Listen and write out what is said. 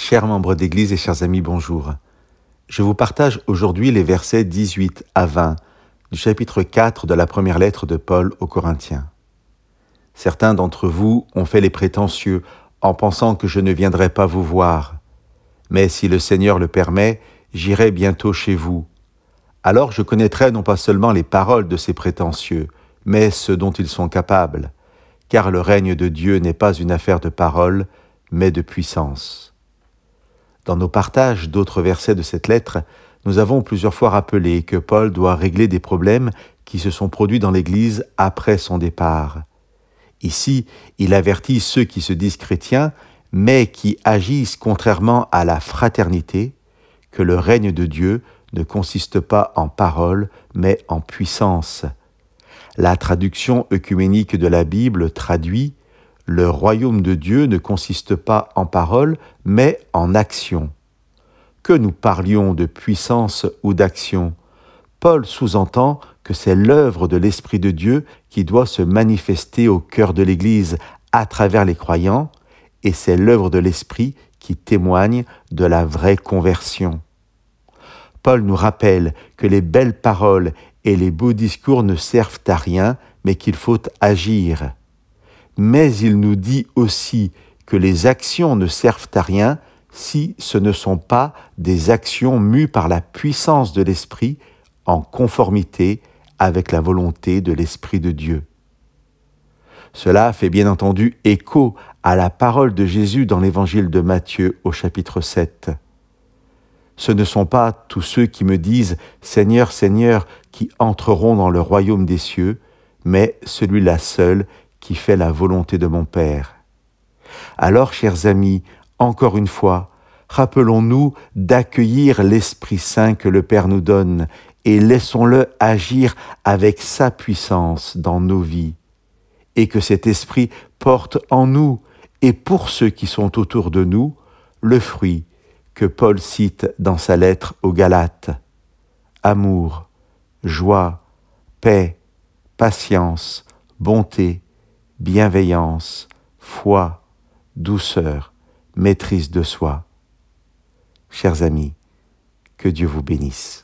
Chers membres d'Église et chers amis, bonjour. Je vous partage aujourd'hui les versets 18 à 20 du chapitre 4 de la première lettre de Paul aux Corinthiens. Certains d'entre vous ont fait les prétentieux en pensant que je ne viendrais pas vous voir. Mais si le Seigneur le permet, j'irai bientôt chez vous. Alors je connaîtrai non pas seulement les paroles de ces prétentieux, mais ce dont ils sont capables, car le règne de Dieu n'est pas une affaire de parole, mais de puissance. Dans nos partages d'autres versets de cette lettre, nous avons plusieurs fois rappelé que Paul doit régler des problèmes qui se sont produits dans l'Église après son départ. Ici, il avertit ceux qui se disent chrétiens, mais qui agissent contrairement à la fraternité, que le règne de Dieu ne consiste pas en parole, mais en puissance. La traduction œcuménique de la Bible traduit « Le royaume de Dieu ne consiste pas en parole, mais en action ». Que nous parlions de puissance ou d'action, Paul sous-entend que c'est l'œuvre de l'Esprit de Dieu qui doit se manifester au cœur de l'Église à travers les croyants, et c'est l'œuvre de l'Esprit qui témoigne de la vraie conversion. Paul nous rappelle que les belles paroles et les beaux discours ne servent à rien, mais qu'il faut agir. Mais il nous dit aussi que les actions ne servent à rien si ce ne sont pas des actions mues par la puissance de l'Esprit en conformité avec la volonté de l'Esprit de Dieu. Cela fait bien entendu écho à la parole de Jésus dans l'évangile de Matthieu au chapitre 7. Ce ne sont pas tous ceux qui me disent « Seigneur, Seigneur » qui entreront dans le royaume des cieux, mais celui-là seul qui fait la volonté de mon Père. Alors, chers amis, encore une fois, rappelons-nous d'accueillir l'Esprit Saint que le Père nous donne et laissons-le agir avec sa puissance dans nos vies. Et que cet Esprit porte en nous et pour ceux qui sont autour de nous le fruit que Paul cite dans sa lettre aux Galates. Amour, joie, paix, patience, bonté, bienveillance, foi, douceur, maîtrise de soi. Chers amis, que Dieu vous bénisse.